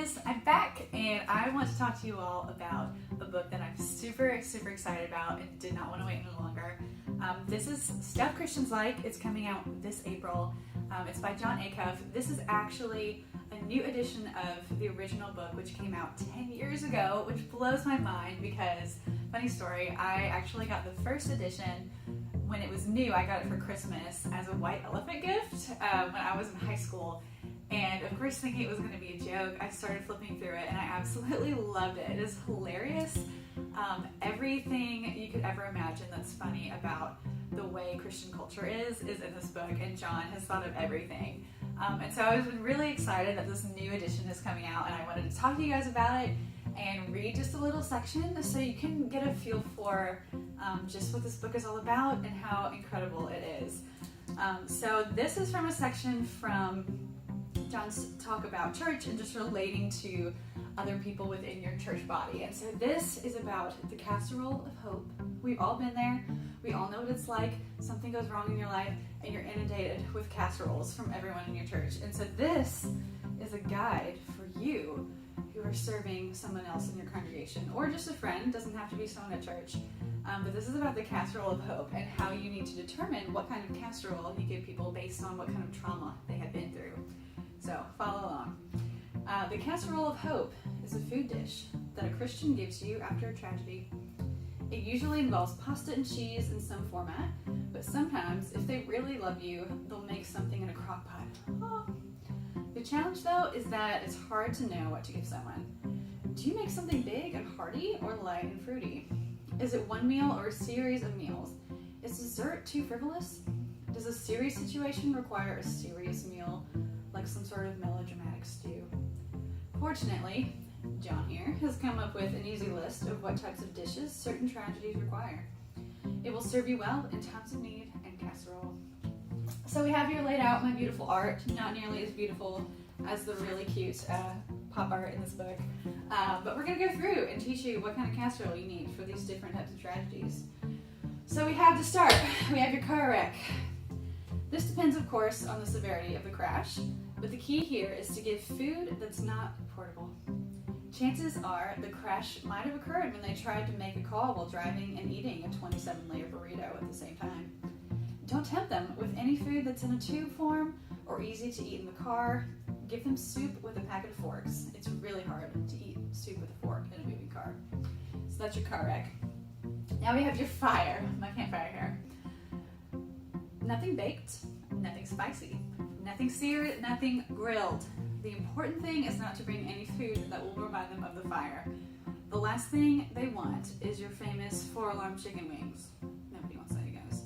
guys, I'm back and I want to talk to you all about a book that I'm super excited about and did not want to wait any longer. This is Stuff Christians Like. It's coming out this April. It's by Jon Acuff. This is actually a new edition of the original book, which came out 10 years ago, which blows my mind because, funny story, I actually got the first edition when it was new. I got it for Christmas as a white elephant gift when I was in high school. And of course, thinking it was going to be a joke, I started flipping through it and I absolutely loved it. It is hilarious. Everything you could ever imagine that's funny about the way Christian culture is in this book, and Jon has thought of everything. And so I was really excited that this new edition is coming out, and I wanted to talk to you guys about it and read just a little section so you can get a feel for just what this book is all about and how incredible it is. So this is from a section from Jon's talk about church and just relating to other people within your church body. And so this is about the Casserole of Hope. We've all been there. We all know what it's like. Something goes wrong in your life and you're inundated with casseroles from everyone in your church. And so this is a guide for you who are serving someone else in your congregation or just a friend. It doesn't have to be someone at church. But this is about the Casserole of Hope and how you need to determine what kind of casserole you give people based on what kind of trauma they have been through. So follow along. The Casserole of Hope is a food dish that a Christian gives you after a tragedy. It usually involves pasta and cheese in some format, but sometimes, if they really love you, they'll make something in a crock pot. Oh. The challenge, though, is that it's hard to know what to give someone. Do you make something big and hearty or light and fruity? Is it one meal or a series of meals? Is dessert too frivolous? Does a serious situation require a serious meal, like some sort of melodramatic stew? Fortunately, Jon here has come up with an easy list of what types of dishes certain tragedies require. It will serve you well in times of need and casserole. So we have here laid out my beautiful art, not nearly as beautiful as the really cute pop art in this book, but we're going to go through and teach you what kind of casserole you need for these different types of tragedies. So we have to start, we have your car wreck. This depends, of course, on the severity of the crash, but the key here is to give food that's not portable. Chances are the crash might have occurred when they tried to make a call while driving and eating a 27-layer burrito at the same time. Don't tempt them with any food that's in a tube form or easy to eat in the car. Give them soup with a packet of forks. It's really hard to eat soup with a fork in a moving car. So that's your car wreck. Now we have your fire, my campfire here. Nothing baked, nothing spicy, nothing seared, nothing grilled. The important thing is not to bring any food that will remind them of the fire. The last thing they want is your famous 4-alarm chicken wings. Nobody wants that, you guys.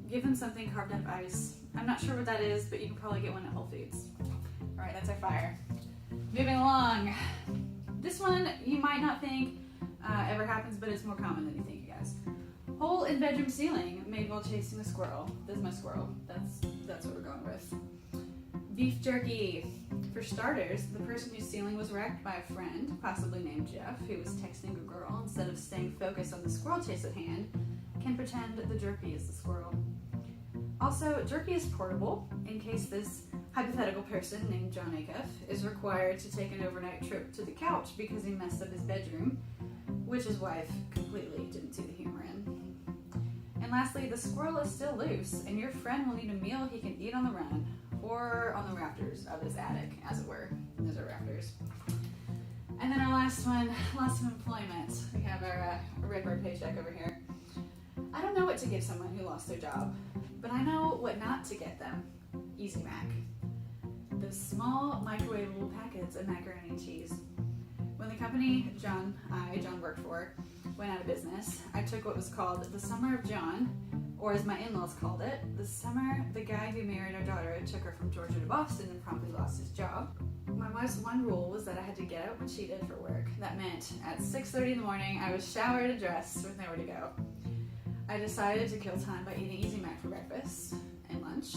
Give them something carved out of ice. I'm not sure what that is, but you can probably get one at Whole Foods. All right, that's our fire. Moving along. This one you might not think ever happens, but it's more common than you think, you guys. Hole in bedroom ceiling made while chasing a squirrel. This is my squirrel. That's what we're going with. Beef jerky. For starters, the person whose ceiling was wrecked by a friend, possibly named Jeff, who was texting a girl instead of staying focused on the squirrel chase at hand, can pretend the jerky is the squirrel. Also, jerky is portable in case this hypothetical person named Jon Acuff is required to take an overnight trip to the couch because he messed up his bedroom, which his wife completely didn't see the humor in. And lastly, the squirrel is still loose, and your friend will need a meal he can eat on the run, or on the rafters of his attic, as it were. Those are rafters. And then our last one, loss of employment. We have our Redbird paycheck over here. I don't know what to give someone who lost their job, but I know what not to get them. Easy Mac. Those small microwavable packets of macaroni and cheese. When the company Jon worked for went out of business, I took what was called the Summer of Jon, or as my in-laws called it, the summer the guy who married our daughter took her from Georgia to Boston and promptly lost his job. My wife's one rule was that I had to get up when she did for work. That meant at 6:30 in the morning, I was showered and dressed with nowhere to go. I decided to kill time by eating Easy Mac for breakfast and lunch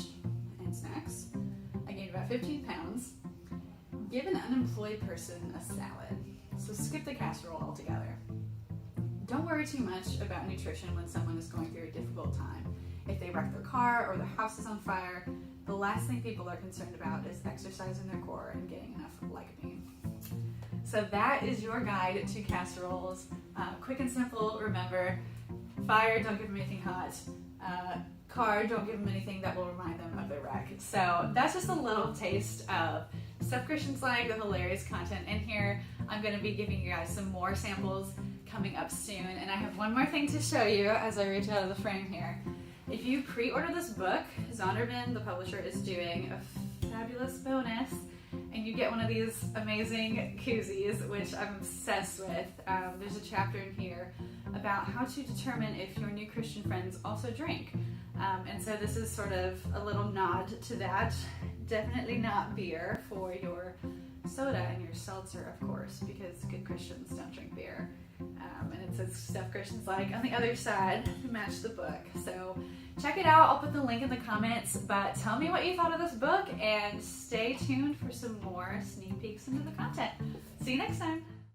and snacks. I gained about 15 pounds. Give an unemployed person a salad. So skip the casserole altogether. Don't worry too much about nutrition when someone is going through a difficult time. If they wreck their car or their house is on fire, the last thing people are concerned about is exercising their core and getting enough lycopene. So that is your guide to casseroles. Quick and simple. Remember, fire, don't give them anything hot. Car, don't give them anything that will remind them of their wreck. So that's just a little taste of stuff Christians like, the hilarious content in here. I'm going to be giving you guys some more samples coming up soon. And I have one more thing to show you as I reach out of the frame here. If you pre-order this book, Zondervan, the publisher, is doing a fabulous bonus, and you get one of these amazing koozies, which I'm obsessed with. There's a chapter in here about how to determine if your new Christian friends also drink. And so this is sort of a little nod to that. Definitely not beer for your soda and your seltzer, of course, because good Christians don't drink beer. And it says stuff Christians like on the other side to match the book. So check it out. I'll put the link in the comments, but tell me what you thought of this book and stay tuned for some more sneak peeks into the content. See you next time.